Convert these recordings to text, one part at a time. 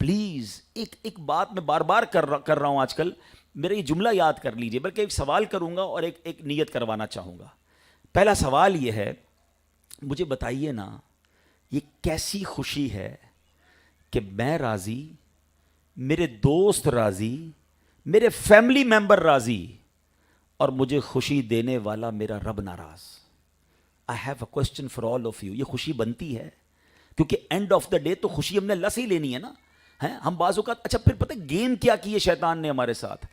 Please ایک بات میں بار بار کر رہا ہوں آج کل، میرا یہ جملہ یاد کر لیجئے، بلکہ ایک سوال کروں گا اور ایک نیت کروانا چاہوں گا. پہلا سوال یہ ہے، مجھے بتائیے نا، یہ کیسی خوشی ہے کہ میں راضی، میرے دوست راضی، میرے فیملی ممبر راضی، اور مجھے خوشی دینے والا میرا رب ناراض. I have a question for all of you. یہ خوشی بنتی ہے؟ کیونکہ اینڈ آف دا ڈے تو خوشی ہم نے اللہ سے ہی لینی ہے نا. ہم بعض اوقات، اچھا پھر پتہ گیم کیا کی ہے شیطان نے ہمارے ساتھ؟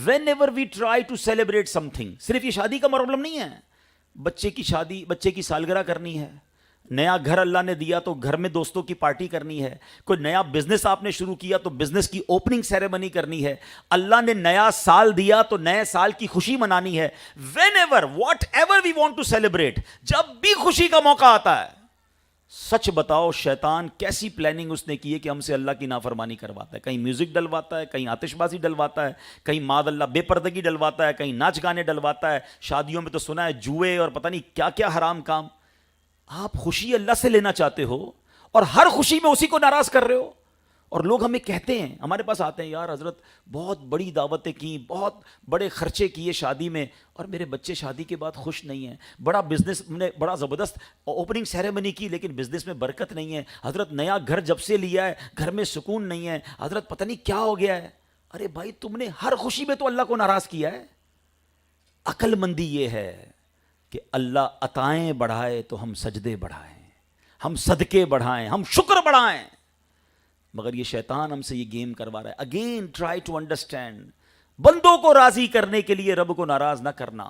Whenever we try to celebrate something, صرف یہ شادی کا پرابلم نہیں ہے، بچے کی شادی، بچے کی سالگرہ کرنی ہے، نیا گھر اللہ نے دیا تو گھر میں دوستوں کی پارٹی کرنی ہے، کوئی نیا بزنس آپ نے شروع کیا تو بزنس کی اوپننگ سیریمنی کرنی ہے، اللہ نے نیا سال دیا تو نئے سال کی خوشی منانی ہے. Whenever whatever we want to celebrate, جب بھی خوشی کا موقع آتا ہے، سچ بتاؤ شیطان کیسی پلاننگ اس نے کی ہے کہ ہم سے اللہ کی نافرمانی کرواتا ہے. کہیں میوزک ڈلواتا ہے، کہیں آتش بازی ڈلواتا ہے، کہیں معاذ اللہ بے پردگی ڈلواتا ہے، کہیں ناچ گانے ڈلواتا ہے، شادیوں میں تو سنا ہے جوئے اور پتہ نہیں کیا کیا حرام کام. آپ خوشی اللہ سے لینا چاہتے ہو اور ہر خوشی میں اسی کو ناراض کر رہے ہو. اور لوگ ہمیں کہتے ہیں، ہمارے پاس آتے ہیں، یار حضرت بہت بڑی دعوتیں کی، بہت بڑے خرچے کیے شادی میں، اور میرے بچے شادی کے بعد خوش نہیں ہیں. بڑا بزنس نے بڑا زبردست اوپننگ سیریمنی کی لیکن بزنس میں برکت نہیں ہے. حضرت نیا گھر جب سے لیا ہے گھر میں سکون نہیں ہے. حضرت پتہ نہیں کیا ہو گیا ہے. ارے بھائی تم نے ہر خوشی میں تو اللہ کو ناراض کیا ہے. عقل مندی یہ ہے کہ اللہ عطائیں بڑھائے تو ہم سجدے بڑھائیں، ہم صدقے بڑھائیں، ہم شکر بڑھائیں. مگر یہ شیطان ہم سے یہ گیم کروا رہا ہے. اگین ٹرائی ٹو انڈرسٹینڈ، بندوں کو راضی کرنے کے لیے رب کو ناراض نہ کرنا.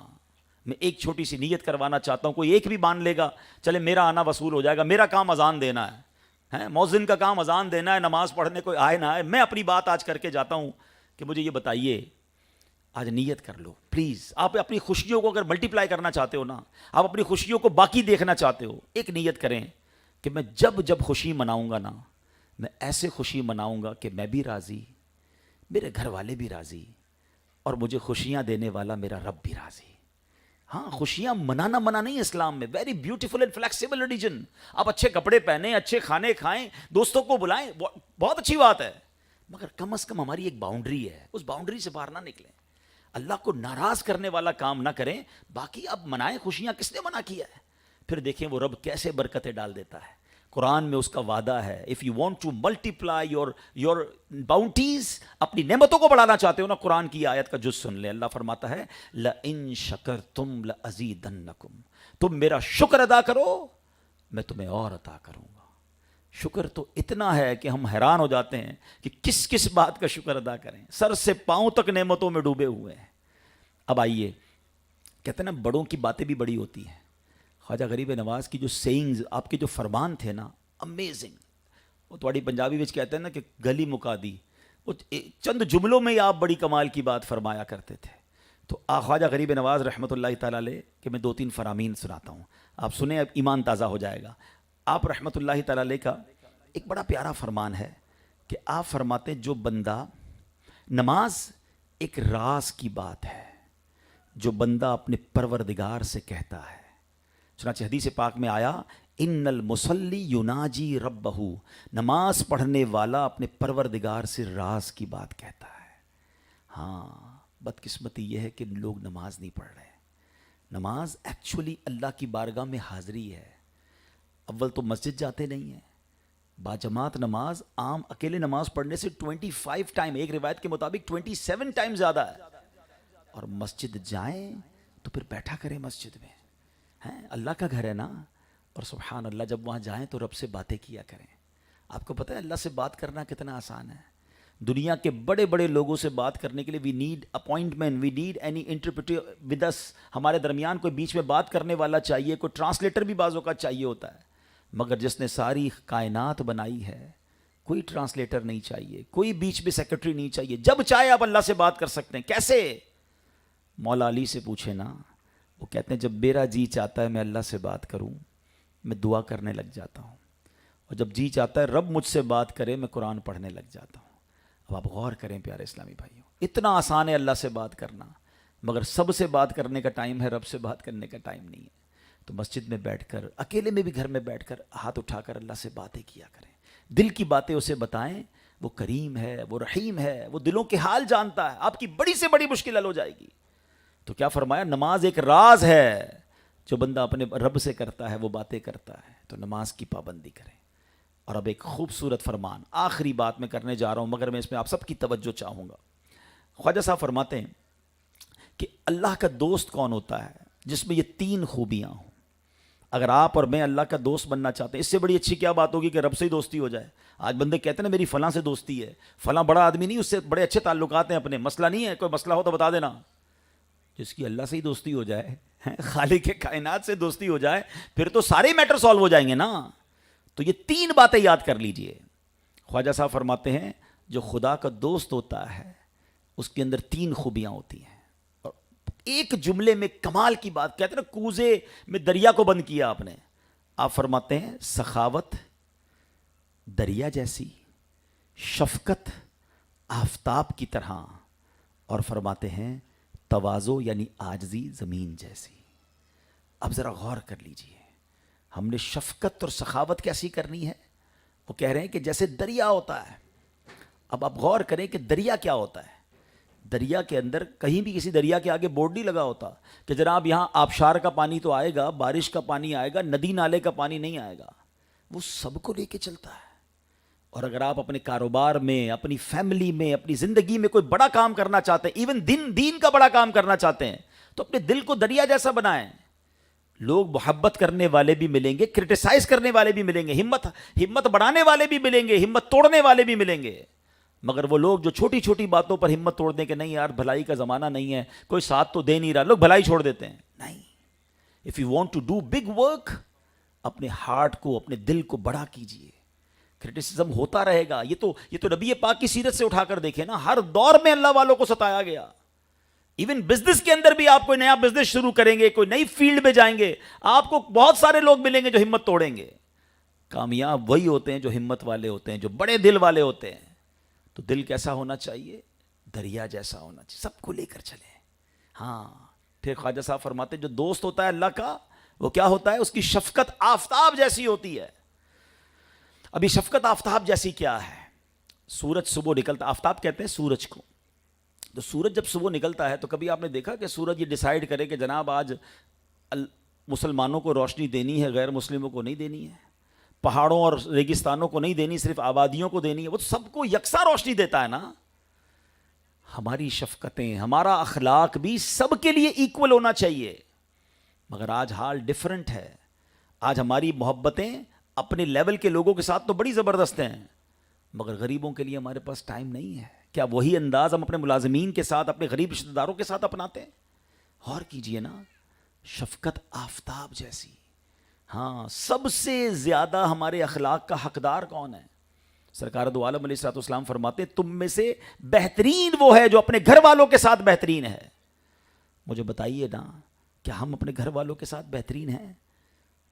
میں ایک چھوٹی سی نیت کروانا چاہتا ہوں، کوئی ایک بھی مان لے گا چلے میرا آنا وصول ہو جائے گا. میرا کام اذان دینا ہے، مؤذن کا کام اذان دینا ہے، نماز پڑھنے کوئی آئے نہ آئے. میں اپنی بات آج کر کے جاتا ہوں کہ مجھے یہ بتائیے، آج نیت کر لو پلیز. آپ اپنی خوشیوں کو اگر ملٹی پلائی کرنا چاہتے ہو نا، آپ اپنی خوشیوں کو باقی دیکھنا چاہتے ہو، ایک نیت کریں کہ میں جب خوشی مناؤں گا نا، میں ایسے خوشی مناؤں گا کہ میں بھی راضی، میرے گھر والے بھی راضی، اور مجھے خوشیاں دینے والا میرا رب بھی راضی. ہاں خوشیاں منانا منع نہیں اسلام میں، very beautiful and flexible religion. آپ اچھے کپڑے پہنیں، اچھے کھانے کھائیں، دوستوں کو بلائیں، بہت اچھی بات ہے. مگر کم از کم ہماری ایک باؤنڈری ہے، اس باؤنڈری سے باہر نہ نکلیں. اللہ کو ناراض کرنے والا کام نہ کریں. باقی اب منائیں خوشیاں، کس نے منع کیا ہے؟ پھر دیکھیں وہ رب کیسے برکتیں ڈال دیتا ہے. قرآن میں اس کا وعدہ ہے، if you want to multiply your bounties, اپنی نعمتوں کو بڑھانا چاہتے ہو نا، قرآن کی آیت کا جز سن لیں. اللہ فرماتا ہے لَإِن شَكَرْتُمْ لَأَزِيدَنَّكُمْ، تم میرا شکر ادا کرو میں تمہیں اور عطا کروں گا. شکر تو اتنا ہے کہ ہم حیران ہو جاتے ہیں کہ کس کس بات کا شکر ادا کریں. سر سے پاؤں تک نعمتوں میں ڈوبے ہوئے ہیں. اب آئیے، کہتے ہیں نا بڑوں کی باتیں بھی بڑی ہوتی ہیں. خواجہ غریب نواز کی جو سینگز، آپ کے جو فرمان تھے نا، امیزنگ. وہ تھوڑی پنجابی وچ کہتے ہیں نا کہ گلی مکا دی. وہ چند جملوں میں ہی آپ بڑی کمال کی بات فرمایا کرتے تھے. تو خواجہ غریب نواز رحمۃ اللہ تعالیٰ علیہ کہ میں 2-3 فرامین سناتا ہوں، آپ سنیں، اب ایمان تازہ ہو جائے گا. آپ رحمۃ اللہ تعالیٰ علیہ کا ایک بڑا پیارا فرمان ہے کہ آپ فرماتے جو بندہ، نماز ایک راز کی بات ہے جو بندہ اپنے پروردگار سے کہتا ہے. چنانچہ حدیث پاک میں آیا ان المصلی یناجی ربہ، نماز پڑھنے والا اپنے پروردگار سے راز کی بات کہتا ہے. ہاں بدقسمتی یہ ہے کہ لوگ نماز نہیں پڑھ رہے. نماز ایکچولی اللہ کی بارگاہ میں حاضری ہے. اول تو مسجد جاتے نہیں ہیں. باجماعت نماز، عام اکیلے نماز پڑھنے سے 25 ٹائم، ایک روایت کے مطابق 27 ٹائم زیادہ ہے. اور مسجد جائیں تو پھر بیٹھا کریں مسجد میں، اللہ کا گھر ہے نا. اور سبحان اللہ جب وہاں جائیں تو رب سے باتیں کیا کریں. آپ کو پتہ ہے اللہ سے بات کرنا کتنا آسان ہے. دنیا کے بڑے بڑے لوگوں سے بات کرنے کے لیے we need appointment, we need any interpreter with us. ہمارے درمیان کوئی بیچ میں بات کرنے والا چاہیے، کوئی ٹرانسلیٹر بھی بعض اوقات چاہیے ہوتا ہے. مگر جس نے ساری کائنات بنائی ہے کوئی ٹرانسلیٹر نہیں چاہیے، کوئی بیچ میں سیکرٹری نہیں چاہیے. جب چاہے آپ اللہ سے بات کر سکتے ہیں. کیسے؟ مولا علی سے پوچھیں نا، وہ کہتے ہیں جب میرا جی چاہتا ہے میں اللہ سے بات کروں میں دعا کرنے لگ جاتا ہوں، اور جب جی چاہتا ہے رب مجھ سے بات کرے میں قرآن پڑھنے لگ جاتا ہوں. اب آپ غور کریں پیارے اسلامی بھائیوں، اتنا آسان ہے اللہ سے بات کرنا، مگر سب سے بات کرنے کا ٹائم ہے، رب سے بات کرنے کا ٹائم نہیں ہے. تو مسجد میں بیٹھ کر، اکیلے میں بھی گھر میں بیٹھ کر ہاتھ اٹھا کر اللہ سے باتیں کیا کریں. دل کی باتیں اسے بتائیں. وہ کریم ہے، وہ رحیم ہے، وہ دلوں کے حال جانتا ہے، آپ کی بڑی سے بڑی مشکل حل ہو جائے گی. تو کیا فرمایا؟ نماز ایک راز ہے، جو بندہ اپنے رب سے کرتا ہے وہ باتیں کرتا ہے. تو نماز کی پابندی کریں. اور اب ایک خوبصورت فرمان آخری بات میں کرنے جا رہا ہوں، مگر میں اس میں آپ سب کی توجہ چاہوں گا. خواجہ صاحب فرماتے ہیں کہ اللہ کا دوست کون ہوتا ہے جس میں یہ 3 خوبیاں ہوں. اگر آپ اور میں اللہ کا دوست بننا چاہتے ہیں، اس سے بڑی اچھی کیا بات ہوگی کہ رب سے ہی دوستی ہو جائے. آج بندے کہتے ہیں نا میری فلاں سے دوستی ہے، فلاں بڑا آدمی نہیں، اس سے بڑے اچھے تعلقات ہیں اپنے، مسئلہ نہیں ہے، کوئی مسئلہ ہو تو بتا دینا. جس کی اللہ سے ہی دوستی ہو جائے، خالق کائنات سے دوستی ہو جائے، پھر تو سارے میٹر سالو ہو جائیں گے نا. تو یہ 3 باتیں یاد کر لیجئے. خواجہ صاحب فرماتے ہیں جو خدا کا دوست ہوتا ہے اس کے اندر 3 خوبیاں ہوتی ہیں. اور ایک جملے میں کمال کی بات کہتے ہیں نا، کوزے میں دریا کو بند کیا آپ نے. آپ فرماتے ہیں سخاوت دریا جیسی، شفقت آفتاب کی طرح، اور فرماتے ہیں تواضع یعنی عاجزی زمین جیسی. اب ذرا غور کر لیجئے، ہم نے شفقت اور سخاوت کیسی کرنی ہے؟ وہ کہہ رہے ہیں کہ جیسے دریا ہوتا ہے. اب آپ غور کریں کہ دریا کیا ہوتا ہے. دریا کے اندر کہیں بھی کسی دریا کے آگے بورڈ نہیں لگا ہوتا کہ جناب یہاں آبشار کا پانی تو آئے گا، بارش کا پانی آئے گا، ندی نالے کا پانی نہیں آئے گا. وہ سب کو لے کے چلتا ہے. اور اگر آپ اپنے کاروبار میں، اپنی فیملی میں، اپنی زندگی میں کوئی بڑا کام کرنا چاہتے ہیں، ایون دین کا بڑا کام کرنا چاہتے ہیں، تو اپنے دل کو دریا جیسا بنائیں. لوگ محبت کرنے والے بھی ملیں گے، کرٹیسائز کرنے والے بھی ملیں گے، ہمت بڑھانے والے بھی ملیں گے، ہمت توڑنے والے بھی ملیں گے. مگر وہ لوگ جو چھوٹی چھوٹی باتوں پر ہمت توڑ دیں کہ نہیں یار بھلائی کا زمانہ نہیں ہے، کوئی ساتھ تو دے نہیں رہا، لوگ بھلائی چھوڑ دیتے ہیں. نہیں، if you want to do big work, اپنے ہارٹ کو، اپنے دل کو بڑا کیجئے. کرٹیسزم ہوتا رہے گا. یہ تو نبی پاک کی سیرت سے اٹھا کر دیکھیں نا، ہر دور میں اللہ والوں کو ستایا گیا. ایون بزنس کے اندر بھی آپ کوئی نیا بزنس شروع کریں گے، کوئی نئی فیلڈ میں جائیں گے، آپ کو بہت سارے لوگ ملیں گے جو ہمت توڑیں گے. کامیاب وہی ہوتے ہیں جو ہمت والے ہوتے ہیں، جو بڑے دل والے ہوتے ہیں. تو دل کیسا ہونا چاہیے؟ دریا جیسا ہونا چاہیے، سب کو لے کر چلیں. ہاں، پھر خواجہ صاحب فرماتے ہیں جو دوست ہوتا ہے اللہ کا، وہ کیا ہوتا ہے؟ اس کی شفقت آفتاب جیسی ہوتی ہے. ابھی شفقت آفتاب جیسی کیا ہے؟ سورج صبح نکلتا، آفتاب کہتے ہیں سورج کو. تو سورج جب صبح نکلتا ہے تو کبھی آپ نے دیکھا کہ سورج یہ ڈیسائیڈ کرے کہ جناب آج مسلمانوں کو روشنی دینی ہے، غیر مسلموں کو نہیں دینی ہے، پہاڑوں اور ریگستانوں کو نہیں دینی، صرف آبادیوں کو دینی ہے. وہ تو سب کو یکساں روشنی دیتا ہے نا. ہماری شفقتیں، ہمارا اخلاق بھی سب کے لیے ایکول ہونا چاہیے. مگر آج حال ڈیفرنٹ ہے. آج ہماری محبتیں اپنے لیول کے لوگوں کے ساتھ تو بڑی زبردست ہیں، مگر غریبوں کے لیے ہمارے پاس ٹائم نہیں ہے. کیا وہی انداز ہم اپنے ملازمین کے ساتھ، اپنے غریب رشتہ داروں کے ساتھ اپناتے ہیں؟ غور کیجئے نا، شفقت آفتاب جیسی. ہاں، سب سے زیادہ ہمارے اخلاق کا حقدار کون ہے؟ سرکار دو عالم علیہ الصلوۃ والسلام فرماتے ہیں تم میں سے بہترین وہ ہے جو اپنے گھر والوں کے ساتھ بہترین ہے. مجھے بتائیے نا، کیا ہم اپنے گھر والوں کے ساتھ بہترین ہیں؟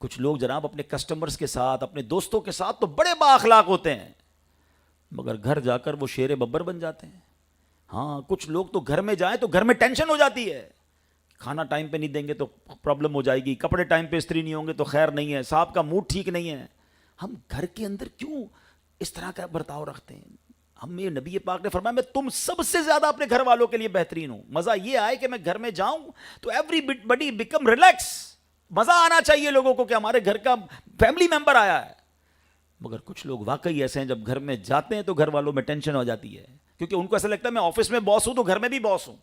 کچھ لوگ جناب اپنے کسٹمرز کے ساتھ، اپنے دوستوں کے ساتھ تو بڑے با اخلاق ہوتے ہیں، مگر گھر جا کر وہ شیر ببر بن جاتے ہیں. ہاں، کچھ لوگ تو گھر میں جائیں تو گھر میں ٹینشن ہو جاتی ہے، کھانا ٹائم پہ نہیں دیں گے تو پرابلم ہو جائے گی، کپڑے ٹائم پہ استری نہیں ہوں گے تو خیر نہیں ہے، صاحب کا موڈ ٹھیک نہیں ہے. ہم گھر کے اندر کیوں اس طرح کا برتاؤ رکھتے ہیں؟ ہمیں نبی پاک نے فرمایا میں تم سب سے زیادہ اپنے گھر والوں کے لیے بہترین ہوں. مزہ یہ آئے کہ میں گھر میں جاؤں تو ایوری بڈی بیکم ریلیکس. مزہ آنا چاہیے لوگوں کو کہ ہمارے گھر کا فیملی ممبر آیا ہے. مگر کچھ لوگ واقعی ایسے ہیں جب گھر میں جاتے ہیں تو گھر والوں میں ٹینشن ہو جاتی ہے، کیونکہ ان کو ایسا لگتا ہے میں آفس میں باس ہوں تو گھر میں بھی باس ہوں.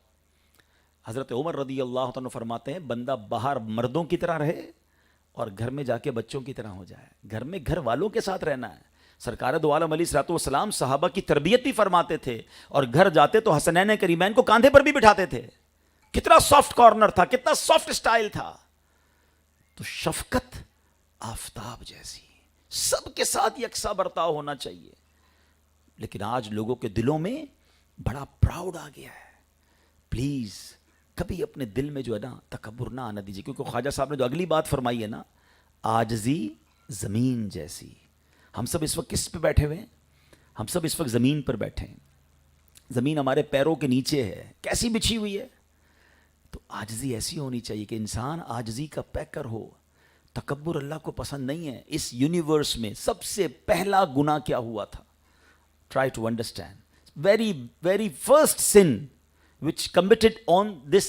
حضرت عمر رضی اللہ تعالیٰ فرماتے ہیں بندہ باہر مردوں کی طرح رہے اور گھر میں جا کے بچوں کی طرح ہو جائے. گھر میں گھر والوں کے ساتھ رہنا ہے. سرکار دو عالم علیہ الصلوۃ والسلام صحابہ کی تربیت بھی فرماتے تھے، اور گھر جاتے تو حسنین کریمین کو کاندھے پر بھی بٹھاتے تھے. کتنا سافٹ کارنر تھا، کتنا سافٹ سٹائل تھا. تو شفقت آفتاب جیسی، سب کے ساتھ یکساں برتاؤ ہونا چاہیے. لیکن آج لوگوں کے دلوں میں بڑا پراؤڈ آ گیا ہے. پلیز کبھی اپنے دل میں جو ہے نا تکبر نہ آنا دیجیے، کیونکہ خواجہ صاحب نے جو اگلی بات فرمائی ہے نا، عاجزی زمین جیسی. ہم سب اس وقت کس پہ بیٹھے ہوئے ہیں؟ ہم سب اس وقت زمین پر بیٹھے ہیں. زمین ہمارے پیروں کے نیچے ہے، کیسی بچھی ہوئی ہے. تو عاجزی ایسی ہونی چاہیے کہ انسان عاجزی کا پیکر ہو. تکبر اللہ کو پسند نہیں ہے. اس یونیورس میں سب سے پہلا گناہ کیا ہوا تھا؟ Try to understand. Very, very first sin which committed on this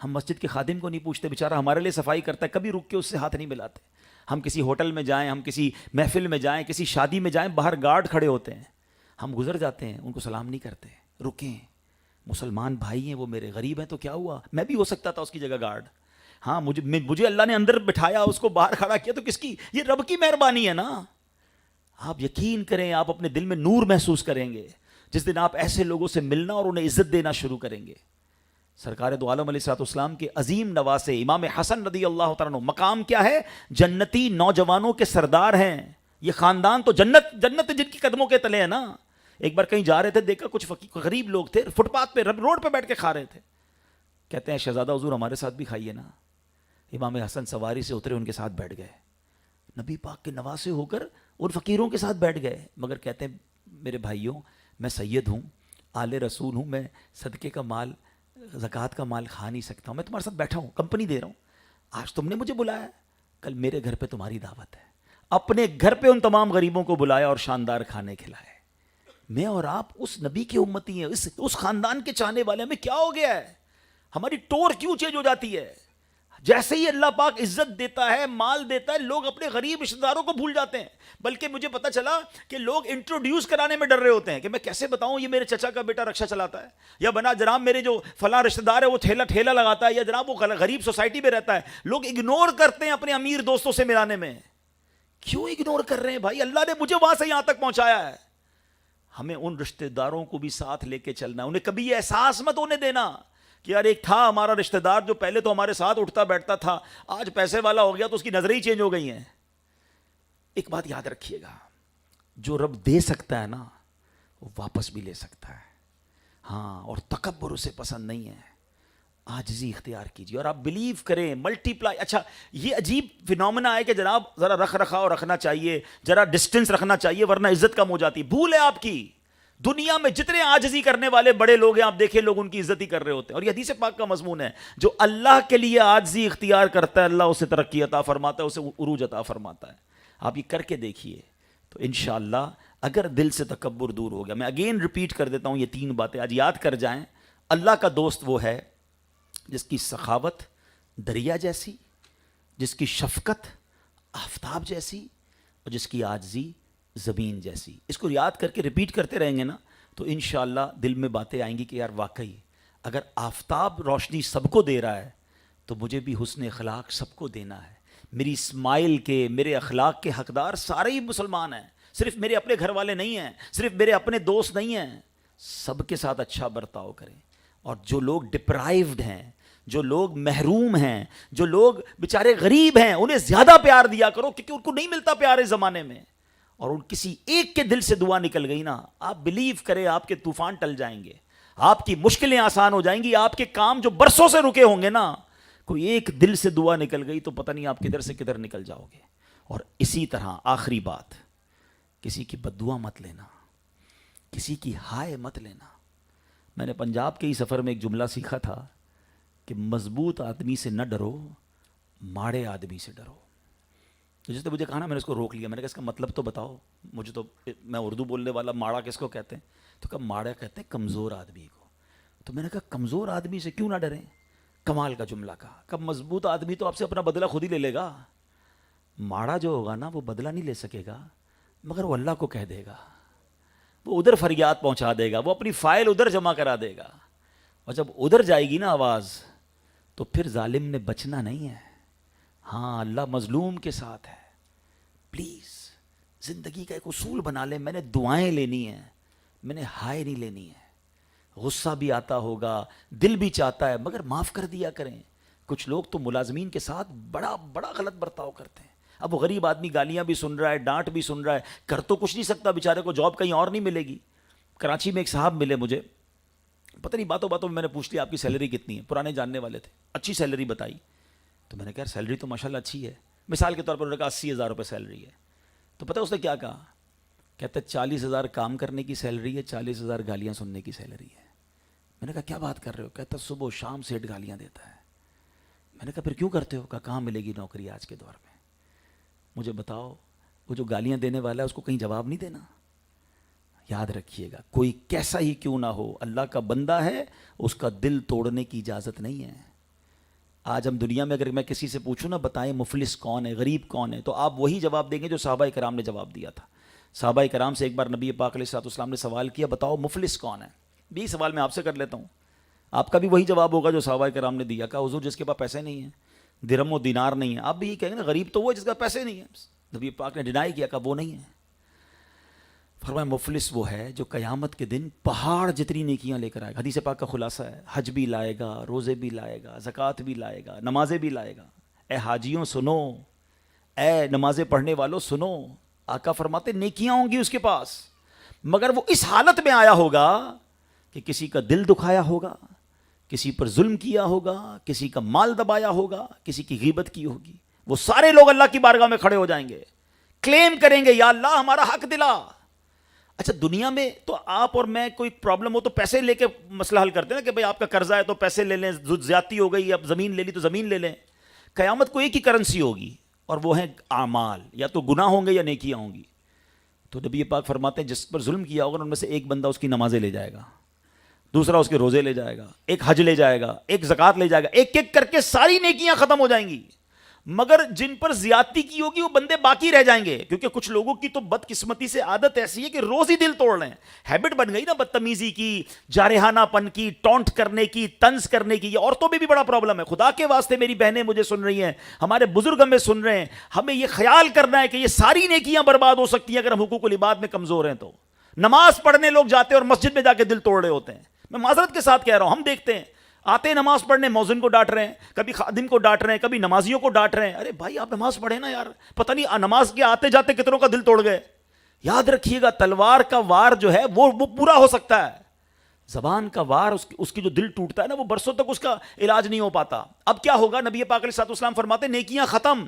ہم مسجد کے خادم کو نہیں پوچھتے، بیچارہ ہمارے لیے صفائی کرتا ہے، کبھی رک کے اس سے ہاتھ نہیں ملاتے. ہم کسی ہوٹل میں جائیں، ہم کسی محفل میں جائیں، کسی شادی میں جائیں، باہر گارڈ کھڑے ہوتے ہیں، ہم گزر جاتے ہیں، ان کو سلام نہیں کرتے. رکیں، مسلمان بھائی ہیں وہ میرے، غریب ہیں تو کیا ہوا، میں بھی ہو سکتا تھا اس کی جگہ گارڈ. ہاں مجھے اللہ نے اندر بٹھایا، اس کو باہر کھڑا کیا، تو کس کی، یہ رب کی مہربانی ہے نا. آپ یقین کریں، آپ اپنے دل میں نور محسوس کریں گے جس دن آپ ایسے لوگوں سے ملنا اور انہیں عزت دینا شروع کریں گے. سرکار دو عالم علیہ الصلوۃ والسلام کے عظیم نواسے امام حسن رضی اللہ تعالیٰ عنہ، مقام کیا ہے، جنتی نوجوانوں کے سردار ہیں. یہ خاندان تو جنت جن کی قدموں کے تلے ہے نا. ایک بار کہیں جا رہے تھے، دیکھا کچھ غریب لوگ تھے، فٹ پاتھ پہ روڈ پہ بیٹھ کے کھا رہے تھے. کہتے ہیں شہزادہ حضور ہمارے ساتھ بھی کھائیے نا. امام حسن سواری سے اترے، ان کے ساتھ بیٹھ گئے. نبی پاک کے نواسے ہو کر ان فقیروں کے ساتھ بیٹھ گئے. مگر کہتے ہیں میرے بھائیوں، میں سید ہوں، آل رسول ہوں، میں صدقے کا مال، زکوٰۃ کا مال کھا نہیں سکتا ہوں، میں تمہارے ساتھ بیٹھا ہوں، کمپنی دے رہا ہوں. آج تم نے مجھے بلایا، کل میرے گھر پہ تمہاری دعوت ہے. اپنے گھر پہ ان تمام غریبوں کو بلایا اور شاندار کھانے کھلائے. میں اور آپ اس نبی کے امتی ہیں، اس خاندان کے چاہنے والے. ہمیں کیا ہو گیا ہے، ہماری ٹور کیوں چینج ہو جاتی ہے؟ جیسے ہی اللہ پاک عزت دیتا ہے، مال دیتا ہے، لوگ اپنے غریب رشتہ داروں کو بھول جاتے ہیں. بلکہ مجھے پتا چلا کہ لوگ انٹروڈیوس کرانے میں ڈر رہے ہوتے ہیں کہ میں کیسے بتاؤں یہ میرے چچا کا بیٹا رکشا چلاتا ہے، یا بنا جناب میرے جو فلاں رشتہ دار ہے وہ ٹھیلا لگاتا ہے، یا جناب وہ غریب سوسائٹی میں رہتا ہے. لوگ اگنور کرتے ہیں اپنے امیر دوستوں سے ملانے میں. کیوں اگنور کر رہے ہیں بھائی؟ اللہ نے مجھے وہاں سے یہاں تک پہنچایا ہے. ہمیں ان رشتہ داروں کو بھی ساتھ لے کے چلنا ہے. انہیں کبھی یہ احساس مت ہونے دینا کہ یار ایک تھا ہمارا رشتہ دار جو پہلے تو ہمارے ساتھ اٹھتا بیٹھتا تھا، آج پیسے والا ہو گیا تو اس کی نظریں ہی چینج ہو گئی ہیں. ایک بات یاد رکھیے گا، جو رب دے سکتا ہے نا وہ واپس بھی لے سکتا ہے. ہاں، اور تکبر اسے پسند نہیں ہے. عاجزی اختیار کیجیے اور آپ بلیو کریں، ملٹی پلائی. اچھا، یہ عجیب فینومنا ہے کہ جناب ذرا رکھ رکھاؤ رکھنا چاہیے، ذرا ڈسٹنس رکھنا چاہیے ورنہ عزت کم ہو جاتی. بھول ہے آپ کی، دنیا میں جتنے عاجزی کرنے والے بڑے لوگ ہیں آپ دیکھیں لوگ ان کی عزت ہی کر رہے ہوتے ہیں. اور یہ حدیث پاک کا مضمون ہے، جو اللہ کے لیے عاجزی اختیار کرتا ہے اللہ اسے ترقی عطا فرماتا ہے، اسے عروج عطا فرماتا ہے. آپ یہ کر کے دیکھیے تو انشاءاللہ اگر دل سے تکبر دور ہو گیا. میں اگین ریپیٹ کر دیتا ہوں، یہ 3 باتیں آج یاد کر جائیں. اللہ کا دوست وہ ہے جس کی سخاوت دریا جیسی، جس کی شفقت آفتاب جیسی، اور جس کی عاجزی زمین جیسی. اس کو یاد کر کے ریپیٹ کرتے رہیں گے نا تو انشاءاللہ دل میں باتیں آئیں گی کہ یار واقعی اگر آفتاب روشنی سب کو دے رہا ہے تو مجھے بھی حسن اخلاق سب کو دینا ہے. میری اسمائل کے، میرے اخلاق کے حقدار سارے ہی مسلمان ہیں، صرف میرے اپنے گھر والے نہیں ہیں، صرف میرے اپنے دوست نہیں ہیں. سب کے ساتھ اچھا برتاؤ کریں. اور جو لوگ ڈپرائیوڈ ہیں، جو لوگ محروم ہیں، جو لوگ بیچارے غریب ہیں، انہیں زیادہ پیار دیا کرو کیونکہ ان کو نہیں ملتا پیار اس زمانے میں. اور ان کسی ایک کے دل سے دعا نکل گئی نا، آپ بلیو کریں آپ کے طوفان ٹل جائیں گے، آپ کی مشکلیں آسان ہو جائیں گی، آپ کے کام جو برسوں سے رکے ہوں گے نا، کوئی ایک دل سے دعا نکل گئی تو پتہ نہیں آپ کدھر سے کدھر نکل جاؤ گے. اور اسی طرح آخری بات، کسی کی بد دعا مت لینا، کسی کی ہائے مت لینا. میں نے پنجاب کے ہی سفر میں ایک جملہ سیکھا تھا کہ مضبوط آدمی سے نہ ڈرو، ماڑے آدمی سے ڈرو. تو جس نے مجھے کہا نا، میں نے اس کو روک لیا. میں نے کہا اس کا مطلب تو بتاؤ مجھے، تو میں اردو بولنے والا. ماڑا کس کو کہتے ہیں؟ تو کہا ماڑا کہتے ہیں کمزور آدمی کو. تو میں نے کہا کمزور آدمی سے کیوں نہ ڈریں؟ کمال کا جملہ کہا. کب مضبوط آدمی تو آپ سے اپنا بدلہ خود ہی لے لے گا، ماڑا جو ہوگا نا وہ بدلہ نہیں لے سکے گا، مگر وہ اللہ کو کہہ دے گا، وہ ادھر فریاد پہنچا دے گا، وہ اپنی فائل ادھر جمع کرا دے گا. اور جب ادھر جائے گی نا آواز تو پھر ظالم نے بچنا نہیں ہے. ہاں، اللہ مظلوم کے ساتھ ہے. پلیز زندگی کا ایک اصول بنا لیں، میں نے دعائیں لینی ہیں، میں نے ہائے نہیں لینی ہے. غصہ بھی آتا ہوگا، دل بھی چاہتا ہے، مگر معاف کر دیا کریں. کچھ لوگ تو ملازمین کے ساتھ بڑا بڑا غلط برتاؤ کرتے ہیں. اب وہ غریب آدمی گالیاں بھی سن رہا ہے، ڈانٹ بھی سن رہا ہے، کر تو کچھ نہیں سکتا بیچارے کو، جاب کہیں اور نہیں ملے گی. کراچی میں ایک صاحب ملے مجھے، پتہ نہیں باتوں باتوں میں نے پوچھ لیا آپ کی سیلری کتنی ہے، پرانے جاننے والے تھے، اچھی سیلری بتائی. تو میں نے کہا سیلری تو ماشاءاللہ اچھی ہے. مثال کے طور پر انہوں نے کہا 80,000 روپے سیلری ہے. تو پتہ اس نے کیا کہا؟ کہتا ہے 40,000 کام کرنے کی سیلری ہے، 40,000 گالیاں سننے کی سیلری ہے. میں نے کہا کیا بات کر رہے ہو؟ کہتا صبح و شام سیٹ گالیاں دیتا ہے. میں نے کہا پھر کیوں کرتے ہو؟ کہاں ملے گی نوکری آج کے دور میں؟ مجھے بتاؤ، وہ جو گالیاں دینے والا ہے اس کو کہیں جواب نہیں دینا. یاد رکھیے گا، کوئی کیسا ہی کیوں نہ ہو، اللہ کا بندہ ہے، اس کا دل توڑنے کی اجازت نہیں ہے. آج ہم دنیا میں اگر میں کسی سے پوچھوں نا بتائیں مفلس کون ہے، غریب کون ہے، تو آپ وہی جواب دیں گے جو صحابہ کرام نے جواب دیا تھا. صحابہ کرام سے ایک بار نبی پاک علیہ الصلوۃ والسلام نے سوال کیا بتاؤ مفلس کون ہے. بھی سوال میں آپ سے کر لیتا ہوں، آپ کا بھی وہی جواب ہوگا جو صحابہ کرام نے دیا. کہا حضور جس کے پاس پیسے نہیں ہیں، درہم و دینار نہیں ہے. آپ بھی یہی کہیں گے نا غریب تو وہ ہے جس کا پیسے نہیں ہے. نبی پاک نے ڈینائی کیا، کہا وہ نہیں ہے. فرمایا مفلس وہ ہے جو قیامت کے دن پہاڑ جتنی نیکیاں لے کر آئے گا. حدیث پاک کا خلاصہ ہے، حج بھی لائے گا، روزے بھی لائے گا، زکوٰۃ بھی لائے گا، نمازیں بھی لائے گا. اے حاجیوں سنو، اے نمازیں پڑھنے والوں سنو، آقا فرماتے نیکیاں ہوں گی اس کے پاس، مگر وہ اس حالت میں آیا ہوگا کہ کسی کا دل دکھایا ہوگا، کسی پر ظلم کیا ہوگا، کسی کا مال دبایا ہوگا، کسی کی غیبت کی ہوگی. وہ سارے لوگ اللہ کی بارگاہ میں کھڑے ہو جائیں گے، کلیم کریں گے یا اللہ ہمارا حق دلا. اچھا دنیا میں تو آپ اور میں کوئی پرابلم ہو تو پیسے لے کے مسئلہ حل کرتے ہیں نا کہ بھئی آپ کا قرضہ ہے تو پیسے لے لیں، زیادتی ہو گئی اب زمین لے لی تو زمین لے لیں. قیامت کو ایک ہی کرنسی ہوگی اور وہ ہیں اعمال، یا تو گناہ ہوں گے یا نیکیاں ہوں گی. تو نبی پاک فرماتے ہیں جس پر ظلم کیا ہوگا ان میں سے ایک بندہ اس کی نمازیں لے جائے گا، دوسرا اس کے روزے لے جائے گا، ایک حج لے جائے گا، ایک زکوٰۃ لے جائے گا، ایک ایک کر کے ساری نیکیاں ختم ہو جائیں گی. مگر جن پر زیادتی کی ہوگی وہ بندے باقی رہ جائیں گے، کیونکہ کچھ لوگوں کی تو بدقسمتی سے عادت ایسی ہے کہ روز ہی دل توڑ لیں. ہیبٹ بن گئی نا بدتمیزی کی، جارحانہ پن کی، ٹونٹ کرنے کی، طنز کرنے کی. یہ عورتوں میں بھی بڑا پرابلم ہے. خدا کے واسطے میری بہنیں مجھے سن رہی ہیں، ہمارے بزرگ ہمیں سن رہے ہیں، ہمیں یہ خیال کرنا ہے کہ یہ ساری نیکیاں برباد ہو سکتی ہیں اگر ہم حقوق العباد میں کمزور ہیں. تو نماز پڑھنے لوگ جاتے ہیں اور مسجد میں جا کے دل توڑ رہے ہوتے ہیں. میں معذرت کے ساتھ کہہ رہا ہوں، ہم دیکھتے ہیں آتے نماز پڑھنے مؤذن کو ڈانٹ رہے ہیں، کبھی خادم کو ڈانٹ رہے ہیں، کبھی نمازیوں کو ڈانٹ رہے ہیں. ارے بھائی آپ نماز پڑھیں نا یار، پتہ نہیں نماز کے آتے جاتے کتنوں کا دل توڑ گئے. یاد رکھیے گا تلوار کا وار جو ہے وہ پورا ہو سکتا ہے، زبان کا وار اس کی جو دل ٹوٹتا ہے نا وہ برسوں تک اس کا علاج نہیں ہو پاتا. اب کیا ہوگا؟ نبی پاک علیہ الصلوۃ والسلام فرماتے نیکیاں ختم،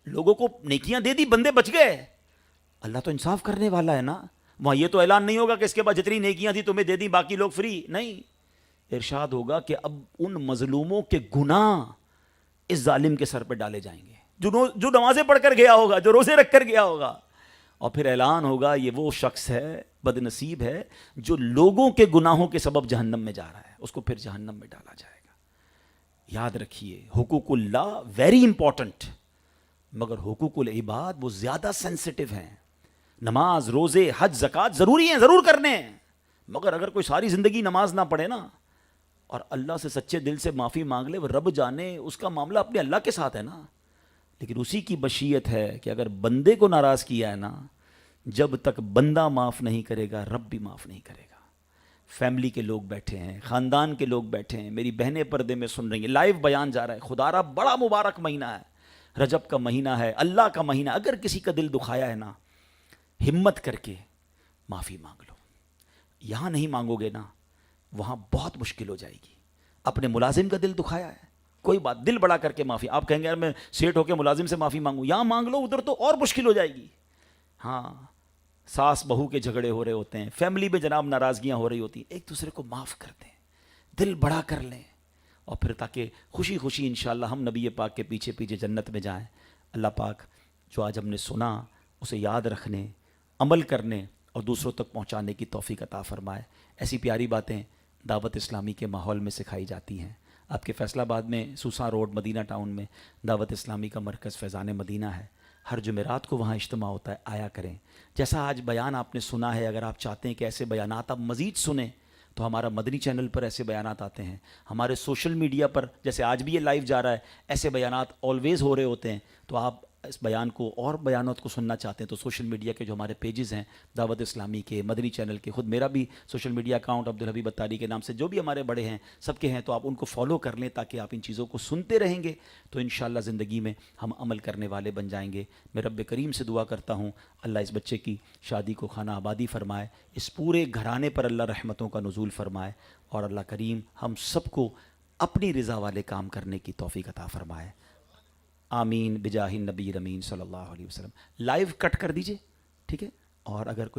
لوگوں کو نیکیاں دے دی، بندے بچ گئے. اللہ تو انصاف کرنے والا ہے نا. وہاں یہ تو اعلان نہیں ہوگا کہ اس کے بعد جتنی نیکیاں تھی تمہیں دے دی باقی لوگ فری. نہیں، ارشاد ہوگا کہ اب ان مظلوموں کے گناہ اس ظالم کے سر پہ ڈالے جائیں گے جو نمازیں پڑھ کر گیا ہوگا، جو روزے رکھ کر گیا ہوگا. اور پھر اعلان ہوگا یہ وہ شخص ہے، بد نصیب ہے جو لوگوں کے گناہوں کے سبب جہنم میں جا رہا ہے، اس کو پھر جہنم میں ڈالا جائے گا. یاد رکھیے حقوق اللہ ویری امپورٹنٹ، مگر حقوق العباد وہ زیادہ سینسٹیو ہیں. نماز، روزے، حج، زکوٰۃ ضروری ہیں، ضرور کرنے ہیں، مگر اگر کوئی ساری زندگی نماز نہ پڑھے نا اور اللہ سے سچے دل سے معافی مانگ لے، وہ رب جانے اس کا معاملہ اپنے اللہ کے ساتھ ہے نا. لیکن اسی کی مشیت ہے کہ اگر بندے کو ناراض کیا ہے نا، جب تک بندہ معاف نہیں کرے گا رب بھی معاف نہیں کرے گا. فیملی کے لوگ بیٹھے ہیں، خاندان کے لوگ بیٹھے ہیں، میری بہنیں پردے میں سن رہی ہیں، لائیو بیان جا رہا ہے. خدا را بڑا مبارک مہینہ ہے، رجب کا مہینہ ہے، اللہ کا مہینہ. اگر کسی کا دل دکھایا ہے نا، ہمت کر کے معافی مانگ لو. یہاں نہیں مانگو گے نا وہاں بہت مشکل ہو جائے گی. اپنے ملازم کا دل دکھایا ہے، کوئی بات نہیں، دل بڑا کر کے معافی. آپ کہیں گے یار میں سیٹ ہو کے ملازم سے معافی مانگوں، یہاں مانگ لو، ادھر تو اور مشکل ہو جائے گی. ہاں ساس بہو کے جھگڑے ہو رہے ہوتے ہیں، فیملی میں جناب ناراضگیاں ہو رہی ہوتی ہیں، ایک دوسرے کو معاف کر دیں، دل بڑا کر لیں، اور پھر تاکہ خوشی خوشی انشاءاللہ ہم نبی پاک کے پیچھے پیچھے جنت میں جائیں. اللہ پاک جو آج ہم نے سنا اسے یاد رکھنے، عمل کرنے اور دوسروں تک پہنچانے کی توفیق عطا فرمائے. ایسی پیاری باتیں دعوت اسلامی کے ماحول میں سکھائی جاتی ہیں. آپ کے فیصل آباد میں سوسا روڈ مدینہ ٹاؤن میں دعوت اسلامی کا مرکز فیضان مدینہ ہے. ہر جمعرات کو وہاں اجتماع ہوتا ہے، آیا کریں. جیسا آج بیان آپ نے سنا ہے، اگر آپ چاہتے ہیں کہ ایسے بیانات آپ مزید سنیں تو ہمارا مدنی چینل پر ایسے بیانات آتے ہیں. ہمارے سوشل میڈیا پر جیسے آج بھی یہ لائیو جا رہا ہے، ایسے بیانات آلویز ہو رہے ہوتے ہیں. تو آپ اس بیان کو اور بیانات کو سننا چاہتے ہیں تو سوشل میڈیا کے جو ہمارے پیجز ہیں دعوت اسلامی کے، مدنی چینل کے، خود میرا بھی سوشل میڈیا اکاؤنٹ عبدالحبیب اتاری کے نام سے جو بھی ہمارے بڑے ہیں سب کے ہیں، تو آپ ان کو فالو کر لیں تاکہ آپ ان چیزوں کو سنتے رہیں گے تو انشاءاللہ زندگی میں ہم عمل کرنے والے بن جائیں گے. میں رب کریم سے دعا کرتا ہوں اللہ اس بچے کی شادی کو خانہ آبادی فرمائے، اس پورے گھرانے پر اللہ رحمتوں کا نزول فرمائے، اور اللہ کریم ہم سب کو اپنی رضا والے کام کرنے کی توفیق عطا فرمائے. آمین بجاہ النبی امین صلی اللہ علیہ وسلم. لائیو کٹ کر دیجئے، ٹھیک ہے. اور اگر کوئی